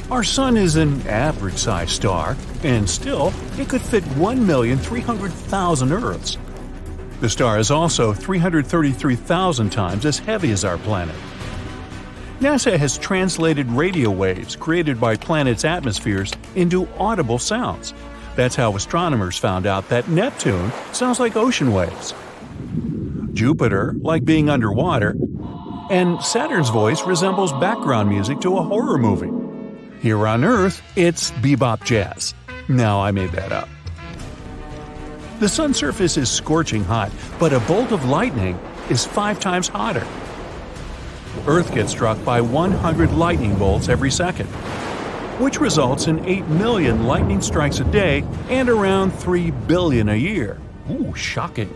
Our Sun is an average-sized star, and still, it could fit 1,300,000 Earths. The star is also 333,000 times as heavy as our planet. NASA has translated radio waves created by planets' atmospheres into audible sounds. That's how astronomers found out that Neptune sounds like ocean waves, Jupiter like being underwater, and Saturn's voice resembles background music to a horror movie. Here on Earth, it's bebop jazz. No, I made that up. The sun's surface is scorching hot, but a bolt of lightning is 5 times hotter. Earth gets struck by 100 lightning bolts every second, which results in 8 million lightning strikes a day and around 3 billion a year. Ooh, shocking.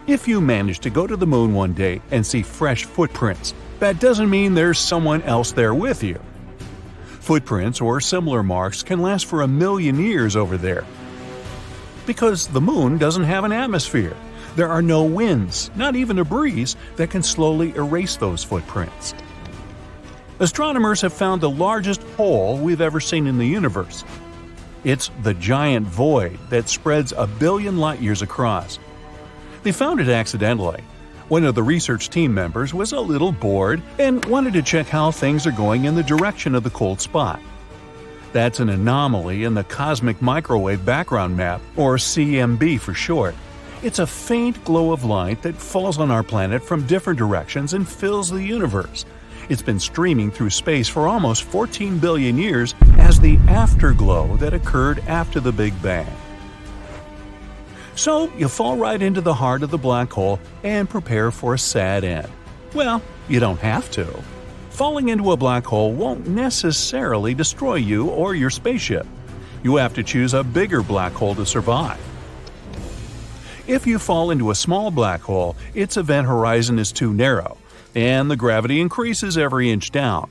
If you manage to go to the moon one day and see fresh footprints, that doesn't mean there's someone else there with you. Footprints or similar marks can last for 1 million years over there. Because the moon doesn't have an atmosphere, there are no winds, not even a breeze, that can slowly erase those footprints. Astronomers have found the largest hole we've ever seen in the universe. It's the giant void that spreads 1 billion light-years across. They found it accidentally. One of the research team members was a little bored and wanted to check how things are going in the direction of the cold spot. That's an anomaly in the Cosmic Microwave Background Map, or CMB for short. It's a faint glow of light that falls on our planet from different directions and fills the universe. It's been streaming through space for almost 14 billion years as the afterglow that occurred after the Big Bang. So you fall right into the heart of the black hole and prepare for a sad end. Well, you don't have to. Falling into a black hole won't necessarily destroy you or your spaceship. You have to choose a bigger black hole to survive. If you fall into a small black hole, its event horizon is too narrow, and the gravity increases every inch down.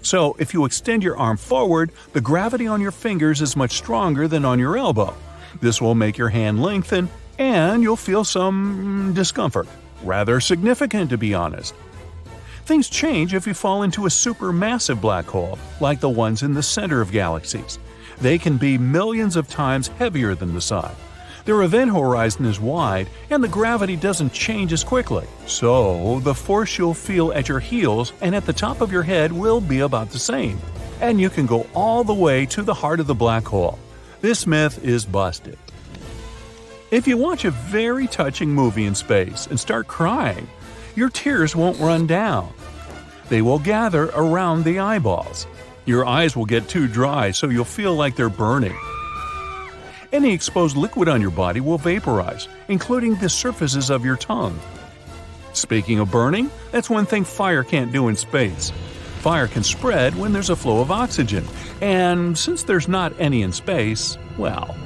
So if you extend your arm forward, the gravity on your fingers is much stronger than on your elbow. This will make your hand lengthen, and you'll feel some discomfort. Rather significant, to be honest. Things change if you fall into a supermassive black hole, like the ones in the center of galaxies. They can be millions of times heavier than the Sun. Their event horizon is wide, and the gravity doesn't change as quickly. So, the force you'll feel at your heels and at the top of your head will be about the same. And you can go all the way to the heart of the black hole. This myth is busted. If you watch a very touching movie in space and start crying, your tears won't run down. They will gather around the eyeballs. Your eyes will get too dry, so you'll feel like they're burning. Any exposed liquid on your body will vaporize, including the surfaces of your tongue. Speaking of burning, that's one thing fire can't do in space. Fire can spread when there's a flow of oxygen, and since there's not any in space, well.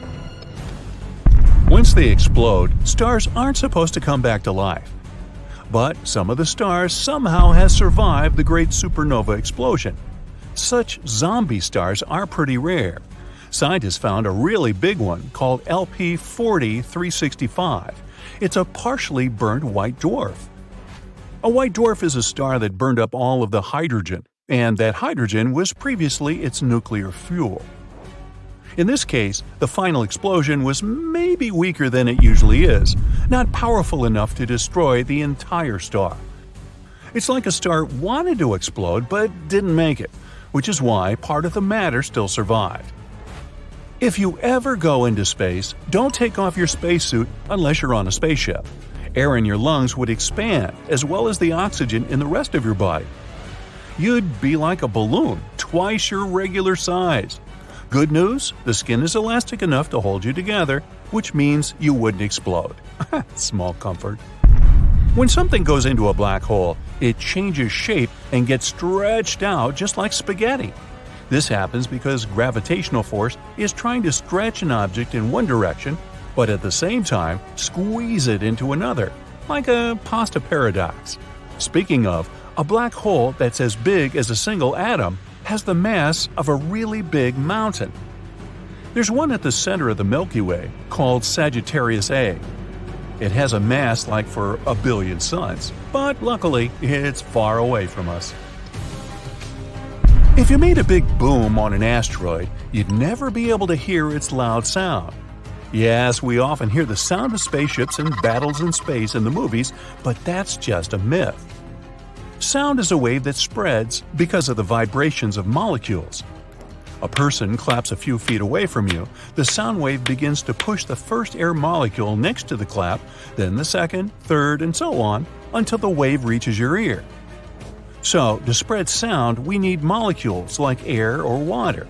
Once they explode, stars aren't supposed to come back to life. But some of the stars somehow have survived the great supernova explosion. Such zombie stars are pretty rare. Scientists found a really big one called LP 40-365. It's a partially burnt white dwarf. A white dwarf is a star that burned up all of the hydrogen, and that hydrogen was previously its nuclear fuel. In this case, the final explosion was maybe weaker than it usually is, not powerful enough to destroy the entire star. It's like a star wanted to explode but didn't make it, which is why part of the matter still survived. If you ever go into space, don't take off your spacesuit unless you're on a spaceship. Air in your lungs would expand, as well as the oxygen in the rest of your body. You'd be like a balloon, twice your regular size. Good news, the skin is elastic enough to hold you together, which means you wouldn't explode. Small comfort. When something goes into a black hole, it changes shape and gets stretched out just like spaghetti. This happens because gravitational force is trying to stretch an object in one direction, but at the same time squeeze it into another, like a pasta paradox. Speaking of, a black hole that's as big as a single atom has the mass of a really big mountain. There's one at the center of the Milky Way called Sagittarius A. It has a mass like for 1 billion suns, but luckily it's far away from us. If you made a big boom on an asteroid, you'd never be able to hear its loud sound. Yes, we often hear the sound of spaceships and battles in space in the movies, but that's just a myth. Sound is a wave that spreads because of the vibrations of molecules. A person claps a few feet away from you, the sound wave begins to push the first air molecule next to the clap, then the second, third, and so on, until the wave reaches your ear. So, to spread sound, we need molecules like air or water.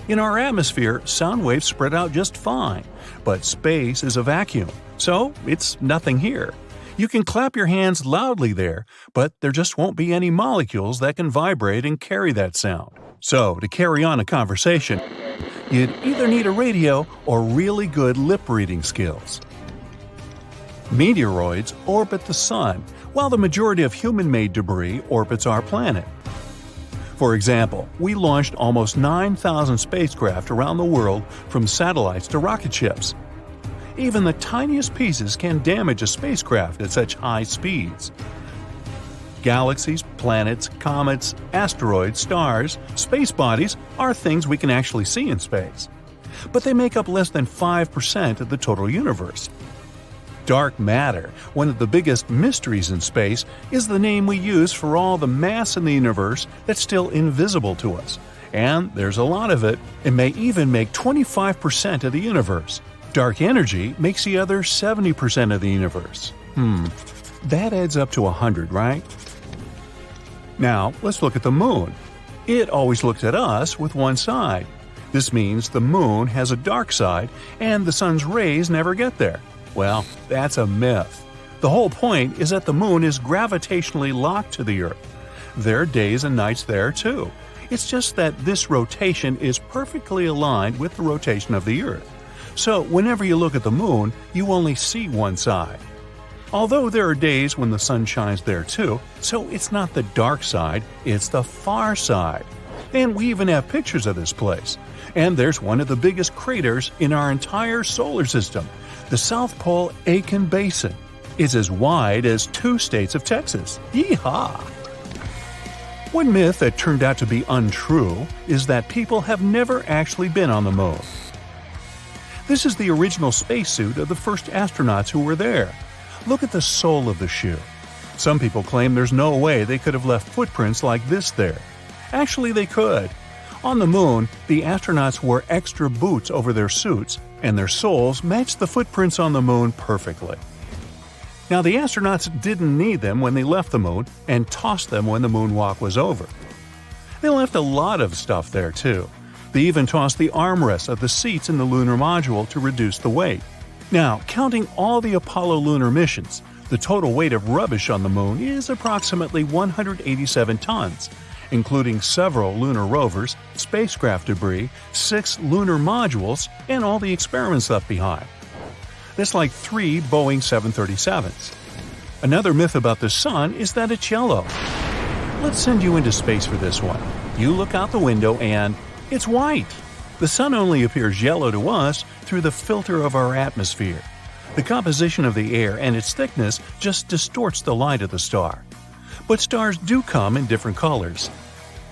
In our atmosphere, sound waves spread out just fine, but space is a vacuum, so it's nothing here. You can clap your hands loudly there, but there just won't be any molecules that can vibrate and carry that sound. So, to carry on a conversation, you'd either need a radio or really good lip-reading skills. Meteoroids orbit the Sun, while the majority of human-made debris orbits our planet. For example, we launched almost 9,000 spacecraft around the world from satellites to rocket ships. Even the tiniest pieces can damage a spacecraft at such high speeds. Galaxies, planets, comets, asteroids, stars, space bodies are things we can actually see in space. But they make up less than 5% of the total universe. Dark matter, one of the biggest mysteries in space, is the name we use for all the mass in the universe that's still invisible to us. And there's a lot of it. It may even make 25% of the universe. Dark energy makes the other 70% of the universe. That adds up to 100, right? Now, let's look at the moon. It always looks at us with one side. This means the moon has a dark side, and the sun's rays never get there. Well, that's a myth. The whole point is that the moon is gravitationally locked to the Earth. There are days and nights there, too. It's just that this rotation is perfectly aligned with the rotation of the Earth. So, whenever you look at the moon, you only see one side. Although there are days when the sun shines there too, so it's not the dark side, it's the far side. And we even have pictures of this place. And there's one of the biggest craters in our entire solar system, the South Pole Aitken Basin. It's as wide as 2 states of Texas. Yeehaw! One myth that turned out to be untrue is that people have never actually been on the moon. This is the original spacesuit of the first astronauts who were there. Look at the sole of the shoe. Some people claim there's no way they could have left footprints like this there. Actually, they could. On the moon, the astronauts wore extra boots over their suits, and their soles matched the footprints on the moon perfectly. Now, the astronauts didn't need them when they left the moon and tossed them when the moonwalk was over. They left a lot of stuff there, too. They even tossed the armrests of the seats in the lunar module to reduce the weight. Now, counting all the Apollo lunar missions, the total weight of rubbish on the moon is approximately 187 tons, including several lunar rovers, spacecraft debris, 6 lunar modules, and all the experiments left behind. That's like 3 Boeing 737s. Another myth about the sun is that it's yellow. Let's send you into space for this one. You look out the window and it's white. The sun only appears yellow to us through the filter of our atmosphere. The composition of the air and its thickness just distorts the light of the star. But stars do come in different colors.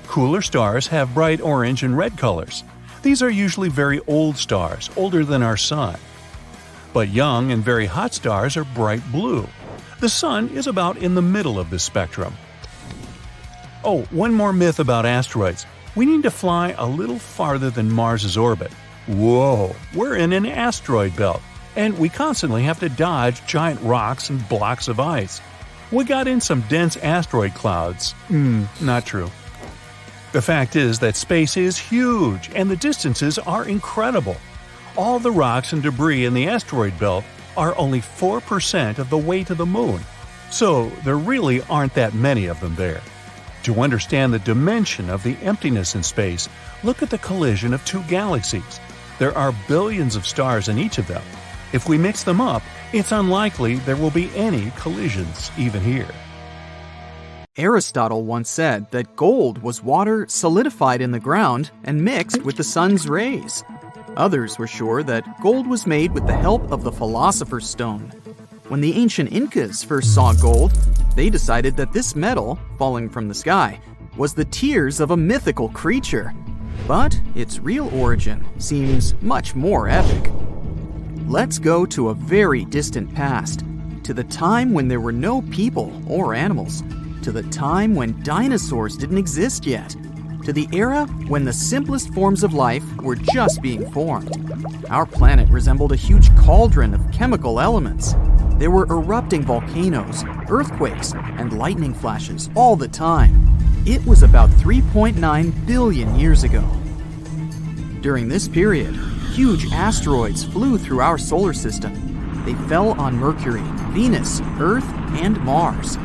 Cooler stars have bright orange and red colors. These are usually very old stars, older than our sun. But young and very hot stars are bright blue. The sun is about in the middle of this spectrum. Oh, one more myth about asteroids. We need to fly a little farther than Mars's orbit. Whoa, we're in an asteroid belt, and we constantly have to dodge giant rocks and blocks of ice. We got in some dense asteroid clouds. Not true. The fact is that space is huge, and the distances are incredible. All the rocks and debris in the asteroid belt are only 4% of the weight of the moon, so there really aren't that many of them there. To understand the dimension of the emptiness in space, look at the collision of 2 galaxies. There are billions of stars in each of them. If we mix them up, it's unlikely there will be any collisions even here. Aristotle once said that gold was water solidified in the ground and mixed with the sun's rays. Others were sure that gold was made with the help of the philosopher's stone. When the ancient Incas first saw gold, they decided that this metal, falling from the sky, was the tears of a mythical creature, but its real origin seems much more epic. Let's go to a very distant past, to the time when there were no people or animals, to the time when dinosaurs didn't exist yet, to the era when the simplest forms of life were just being formed. Our planet resembled a huge cauldron of chemical elements. There were erupting volcanoes, earthquakes, and lightning flashes all the time. It was about 3.9 billion years ago. During this period, huge asteroids flew through our solar system. They fell on Mercury, Venus, Earth, and Mars.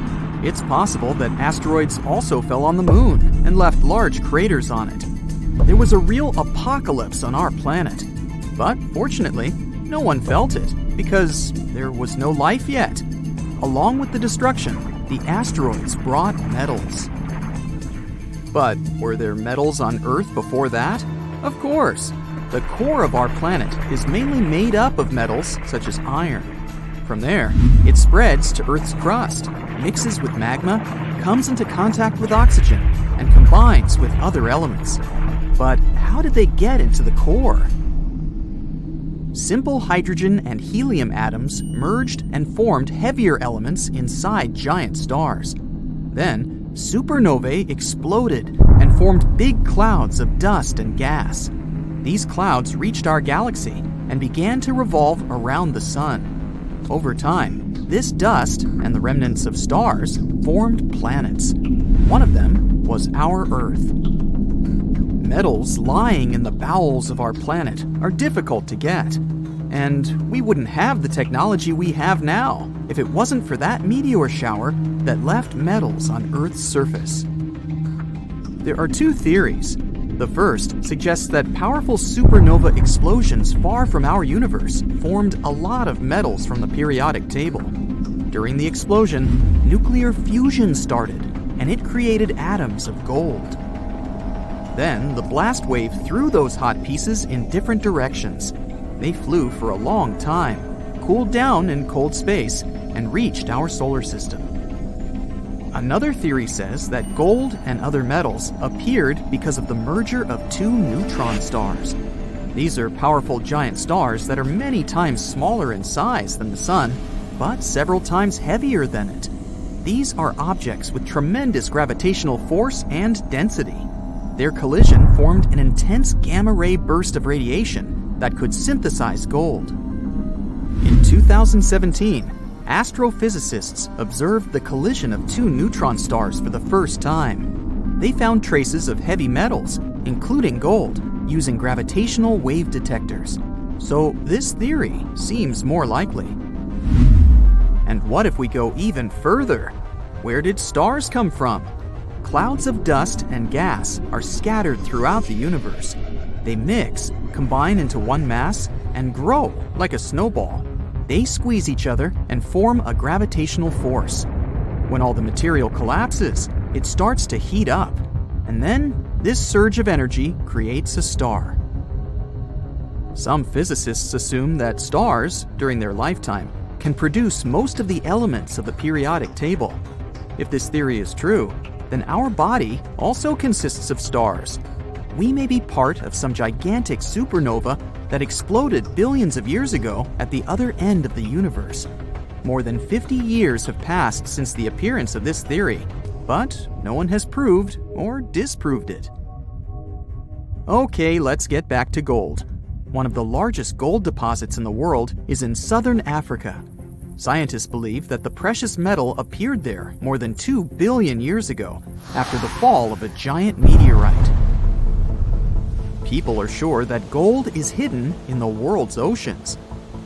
It's possible that asteroids also fell on the moon and left large craters on it. There was a real apocalypse on our planet. But fortunately, no one felt it because there was no life yet. Along with the destruction, the asteroids brought metals. But were there metals on Earth before that? Of course. The core of our planet is mainly made up of metals such as iron. From there, it spreads to Earth's crust, mixes with magma, comes into contact with oxygen, and combines with other elements. But how did they get into the core? Simple hydrogen and helium atoms merged and formed heavier elements inside giant stars. Then, supernovae exploded and formed big clouds of dust and gas. These clouds reached our galaxy and began to revolve around the sun. Over time, this dust and the remnants of stars formed planets. One of them was our Earth. Metals lying in the bowels of our planet are difficult to get, and we wouldn't have the technology we have now if it wasn't for that meteor shower that left metals on Earth's surface. There are two theories. The first suggests that powerful supernova explosions far from our universe formed a lot of metals from the periodic table. During the explosion, nuclear fusion started, and it created atoms of gold. Then, the blast wave threw those hot pieces in different directions. They flew for a long time, cooled down in cold space, and reached our solar system. Another theory says that gold and other metals appeared because of the merger of two neutron stars. These are powerful giant stars that are many times smaller in size than the Sun, but several times heavier than it. These are objects with tremendous gravitational force and density. Their collision formed an intense gamma-ray burst of radiation that could synthesize gold. In 2017, astrophysicists observed the collision of two neutron stars for the first time. They found traces of heavy metals, including gold, using gravitational wave detectors. So this theory seems more likely. And what if we go even further? Where did stars come from? Clouds of dust and gas are scattered throughout the universe. They mix, combine into one mass, and grow like a snowball. They squeeze each other and form a gravitational force. When all the material collapses, it starts to heat up, and then this surge of energy creates a star. Some physicists assume that stars, during their lifetime, can produce most of the elements of the periodic table. If this theory is true, then our body also consists of stars. We may be part of some gigantic supernova that exploded billions of years ago at the other end of the universe. More than 50 years have passed since the appearance of this theory, but no one has proved or disproved it. Okay, let's get back to gold. One of the largest gold deposits in the world is in southern Africa. Scientists believe that the precious metal appeared there more than 2 billion years ago after the fall of a giant meteorite. People are sure that gold is hidden in the world's oceans.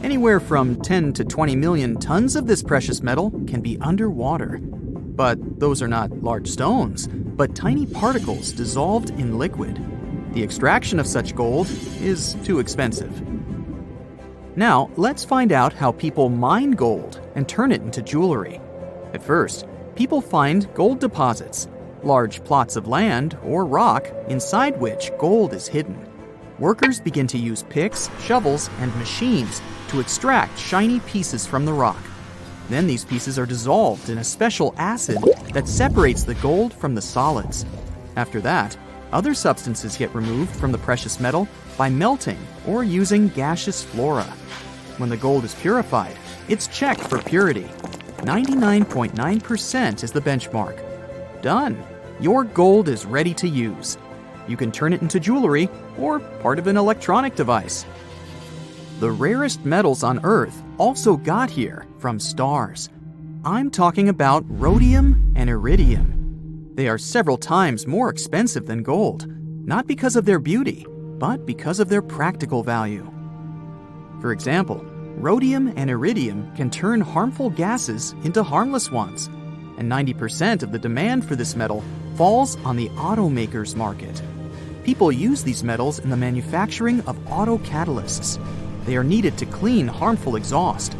Anywhere from 10 to 20 million tons of this precious metal can be underwater. But those are not large stones, but tiny particles dissolved in liquid. The extraction of such gold is too expensive. Now, let's find out how people mine gold and turn it into jewelry. At first, people find gold deposits, large plots of land or rock inside which gold is hidden. Workers begin to use picks, shovels, and machines to extract shiny pieces from the rock. Then these pieces are dissolved in a special acid that separates the gold from the solids. After that, other substances get removed from the precious metal by melting or using gaseous flora. When the gold is purified, it's checked for purity. 99.9% is the benchmark. Done! Your gold is ready to use. You can turn it into jewelry or part of an electronic device. The rarest metals on Earth also got here from stars. I'm talking about rhodium and iridium. They are several times more expensive than gold, not because of their beauty, but because of their practical value. For example, rhodium and iridium can turn harmful gases into harmless ones, and 90% of the demand for this metal falls on the automakers market. People use these metals in the manufacturing of auto catalysts. They are needed to clean harmful exhaust.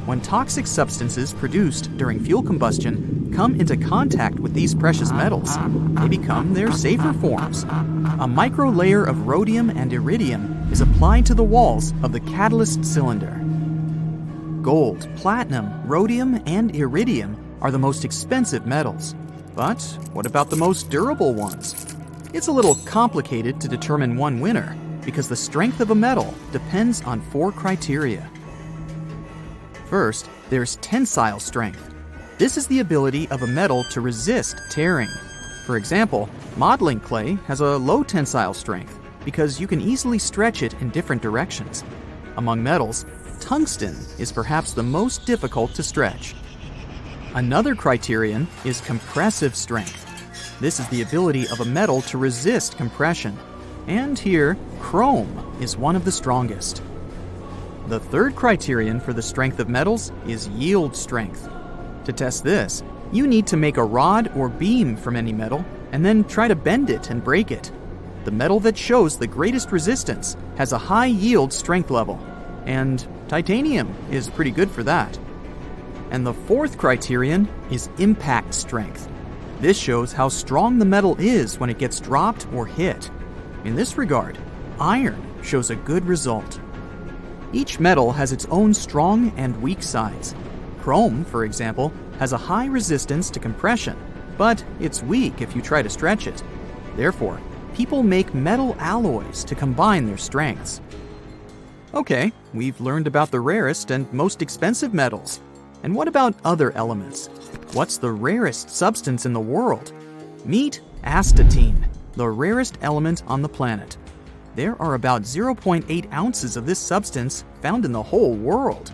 When toxic substances produced during fuel combustion come into contact with these precious metals, they become their safer forms. A microlayer of rhodium and iridium is applied to the walls of the catalyst cylinder. Gold, platinum, rhodium, and iridium are the most expensive metals. But what about the most durable ones? It's a little complicated to determine one winner because the strength of a metal depends on 4 criteria. First, there's tensile strength. This is the ability of a metal to resist tearing. For example, modeling clay has a low tensile strength because you can easily stretch it in different directions. Among metals, tungsten is perhaps the most difficult to stretch. Another criterion is compressive strength. This is the ability of a metal to resist compression. And here, chrome is one of the strongest. The third criterion for the strength of metals is yield strength. To test this, you need to make a rod or beam from any metal and then try to bend it and break it. The metal that shows the greatest resistance has a high yield strength level, and titanium is pretty good for that. And the fourth criterion is impact strength. This shows how strong the metal is when it gets dropped or hit. In this regard, iron shows a good result. Each metal has its own strong and weak sides. Chrome, for example, has a high resistance to compression, but it's weak if you try to stretch it. Therefore, people make metal alloys to combine their strengths. Okay, we've learned about the rarest and most expensive metals. And what about other elements? What's the rarest substance in the world? Meet astatine, the rarest element on the planet. There are about 0.8 ounces of this substance found in the whole world.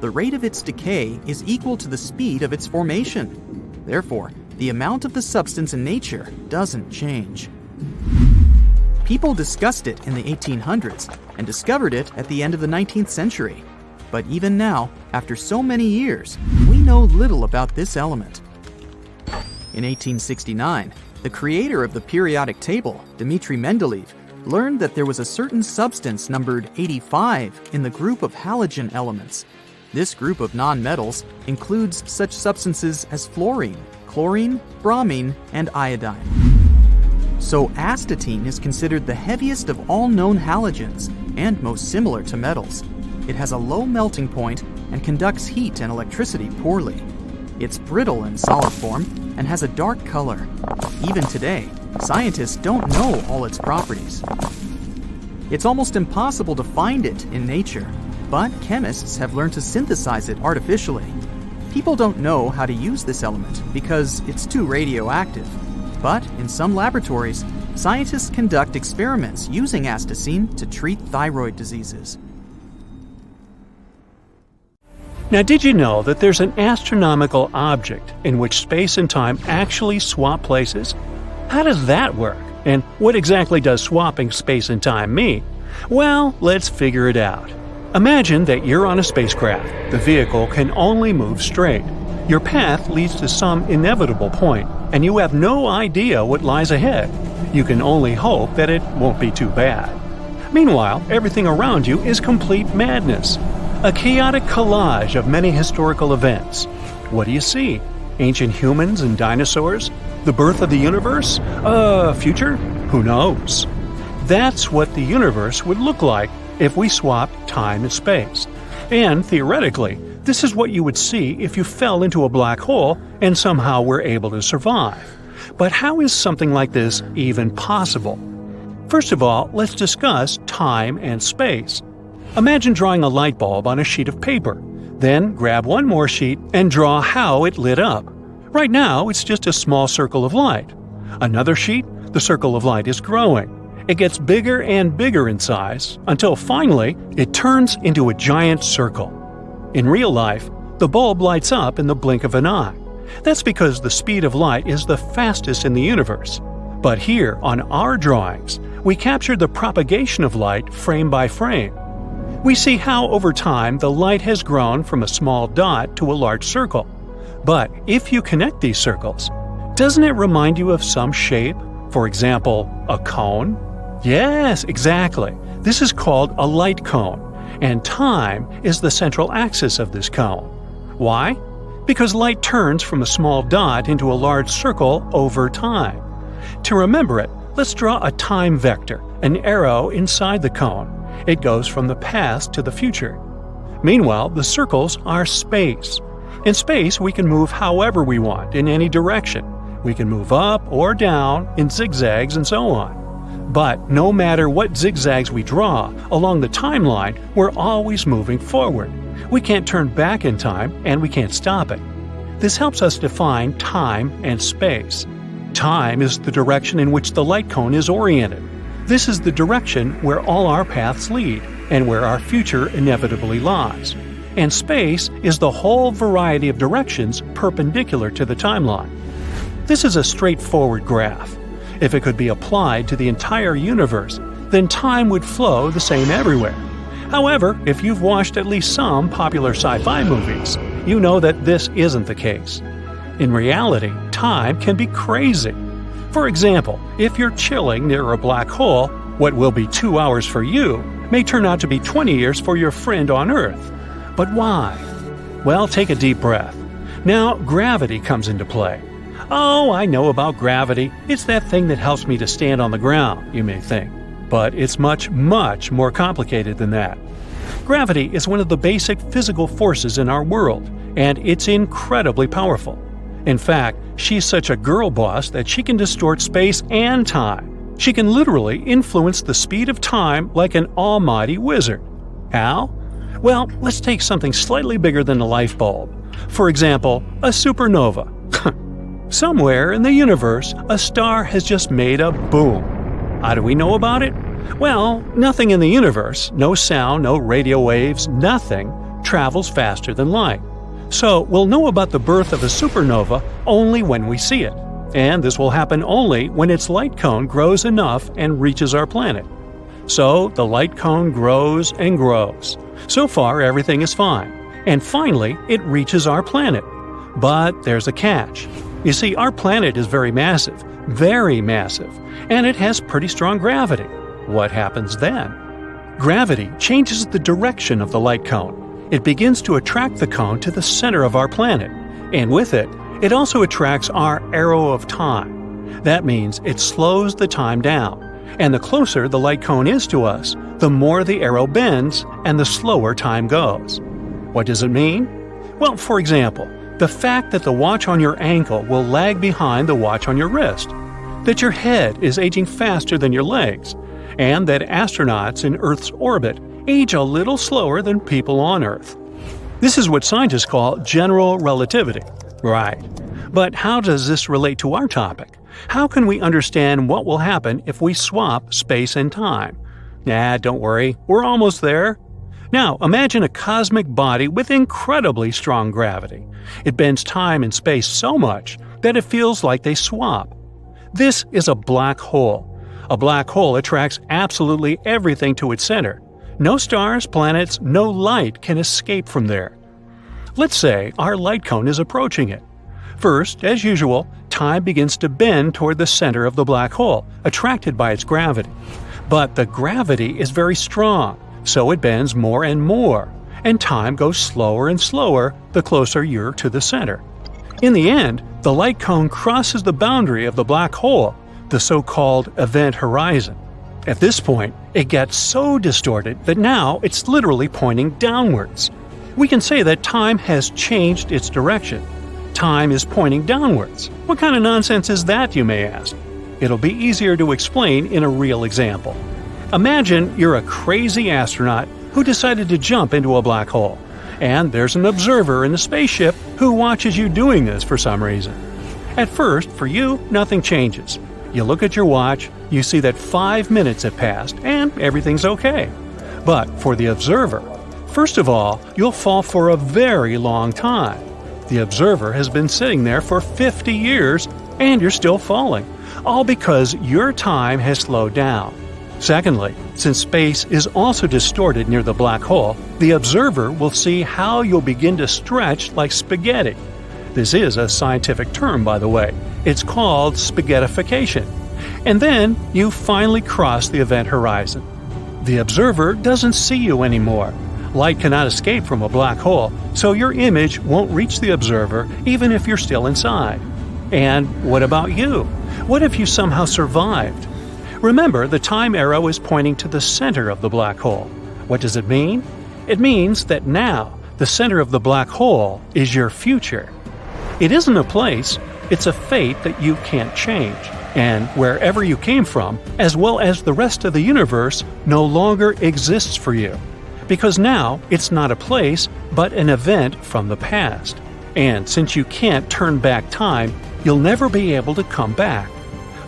The rate of its decay is equal to the speed of its formation. Therefore, the amount of the substance in nature doesn't change. People discussed it in the 1800s and discovered it at the end of the 19th century. But even now, after so many years, we know little about this element. In 1869, the creator of the periodic table, Dmitri Mendeleev, learned that there was a certain substance numbered 85 in the group of halogen elements. This group of nonmetals includes such substances as fluorine, chlorine, bromine, and iodine. So astatine is considered the heaviest of all known halogens and most similar to metals. It has a low melting point and conducts heat and electricity poorly. It's brittle in solid form and has a dark color. Even today, scientists don't know all its properties. It's almost impossible to find it in nature, but chemists have learned to synthesize it artificially. People don't know how to use this element because it's too radioactive. But in some laboratories, scientists conduct experiments using astatine to treat thyroid diseases. Now, did you know that there's an astronomical object in which space and time actually swap places? How does that work? And what exactly does swapping space and time mean? Well, let's figure it out. Imagine that you're on a spacecraft. The vehicle can only move straight. Your path leads to some inevitable point, and you have no idea what lies ahead. You can only hope that it won't be too bad. Meanwhile, everything around you is complete madness. A chaotic collage of many historical events. What do you see? Ancient humans and dinosaurs? The birth of the universe? Future? Who knows? That's what the universe would look like if we swapped time and space. And theoretically, this is what you would see if you fell into a black hole and somehow were able to survive. But how is something like this even possible? First of all, let's discuss time and space. Imagine drawing a light bulb on a sheet of paper. Then grab one more sheet and draw how it lit up. Right now, it's just a small circle of light. Another sheet, the circle of light is growing. It gets bigger and bigger in size until finally it turns into a giant circle. In real life, the bulb lights up in the blink of an eye. That's because the speed of light is the fastest in the universe. But here, on our drawings, we capture the propagation of light frame by frame. We see how over time the light has grown from a small dot to a large circle. But if you connect these circles, doesn't it remind you of some shape? For example, a cone? Yes, exactly. This is called a light cone, and time is the central axis of this cone. Why? Because light turns from a small dot into a large circle over time. To remember it, let's draw a time vector, an arrow inside the cone. It goes from the past to the future. Meanwhile, the circles are space. In space, we can move however we want, in any direction. We can move up or down, in zigzags, and so on. But no matter what zigzags we draw along the timeline, we're always moving forward. We can't turn back in time, and we can't stop it. This helps us define time and space. Time is the direction in which the light cone is oriented. This is the direction where all our paths lead, and where our future inevitably lies. And space is the whole variety of directions perpendicular to the timeline. This is a straightforward graph. If it could be applied to the entire universe, then time would flow the same everywhere. However, if you've watched at least some popular sci-fi movies, you know that this isn't the case. In reality, time can be crazy. For example, if you're chilling near a black hole, what will be 2 hours for you may turn out to be 20 years for your friend on Earth. But why? Well, take a deep breath. Now, gravity comes into play. Oh, I know about gravity. It's that thing that helps me to stand on the ground, you may think. But it's much, much more complicated than that. Gravity is one of the basic physical forces in our world, and it's incredibly powerful. In fact, she's such a girl boss that she can distort space and time. She can literally influence the speed of time like an almighty wizard. How? Well, let's take something slightly bigger than a light bulb. For example, a supernova. Somewhere in the universe, a star has just made a boom. How do we know about it? Well, nothing in the universe, no sound, no radio waves, nothing, travels faster than light. So we'll know about the birth of a supernova only when we see it. And this will happen only when its light cone grows enough and reaches our planet. So the light cone grows and grows. So far, everything is fine. And finally, it reaches our planet. But there's a catch. You see, our planet is very massive, and it has pretty strong gravity. What happens then? Gravity changes the direction of the light cone. It begins to attract the cone to the center of our planet, and with it, it also attracts our arrow of time. That means it slows the time down, and the closer the light cone is to us, the more the arrow bends and the slower time goes. What does it mean? Well, for example, the fact that the watch on your ankle will lag behind the watch on your wrist, that your head is aging faster than your legs, and that astronauts in Earth's orbit age a little slower than people on Earth. This is what scientists call general relativity. Right. But how does this relate to our topic? How can we understand what will happen if we swap space and time? Don't worry, we're almost there. Now, imagine a cosmic body with incredibly strong gravity. It bends time and space so much that it feels like they swap. This is a black hole. A black hole attracts absolutely everything to its center. No stars, planets, no light can escape from there. Let's say our light cone is approaching it. First, as usual, time begins to bend toward the center of the black hole, attracted by its gravity. But the gravity is very strong, so it bends more and more, and time goes slower and slower the closer you're to the center. In the end, the light cone crosses the boundary of the black hole, the so-called event horizon. At this point, it gets so distorted that now it's literally pointing downwards. We can say that time has changed its direction. Time is pointing downwards. What kind of nonsense is that, you may ask? It'll be easier to explain in a real example. Imagine you're a crazy astronaut who decided to jump into a black hole, and there's an observer in the spaceship who watches you doing this for some reason. At first, for you, nothing changes. You look at your watch, you see that 5 minutes have passed, and everything's okay. But for the observer, first of all, you'll fall for a very long time. The observer has been sitting there for 50 years, and you're still falling, all because your time has slowed down. Secondly, since space is also distorted near the black hole, the observer will see how you'll begin to stretch like spaghetti. This is a scientific term, by the way. It's called spaghettification. And then you finally cross the event horizon. The observer doesn't see you anymore. Light cannot escape from a black hole, so your image won't reach the observer even if you're still inside. And what about you? What if you somehow survived? Remember, the time arrow is pointing to the center of the black hole. What does it mean? It means that now, the center of the black hole is your future. It isn't a place, it's a fate that you can't change. And wherever you came from, as well as the rest of the universe, no longer exists for you. Because now, it's not a place, but an event from the past. And since you can't turn back time, you'll never be able to come back.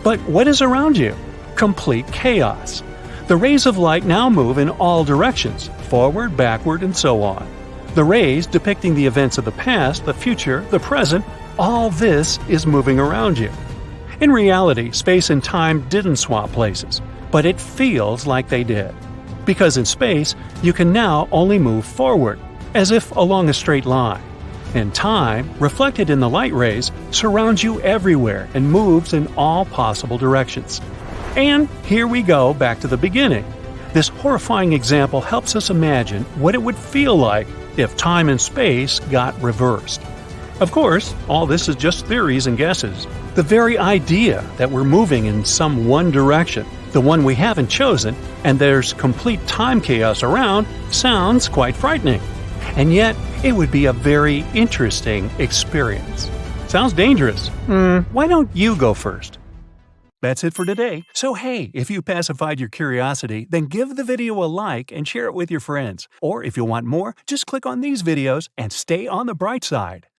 But what is around you? Complete chaos. The rays of light now move in all directions, forward, backward, and so on. The rays depicting the events of the past, the future, the present, all this is moving around you. In reality, space and time didn't swap places, but it feels like they did. Because in space, you can now only move forward, as if along a straight line. And time, reflected in the light rays, surrounds you everywhere and moves in all possible directions. And here we go back to the beginning. This horrifying example helps us imagine what it would feel like if time and space got reversed. Of course, all this is just theories and guesses. The very idea that we're moving in some one direction, the one we haven't chosen, and there's complete time chaos around, sounds quite frightening. And yet, it would be a very interesting experience. Sounds dangerous. Why don't you go first? That's it for today. So hey, if you pacified your curiosity, then give the video a like and share it with your friends. Or if you want more, just click on these videos and stay on the bright side.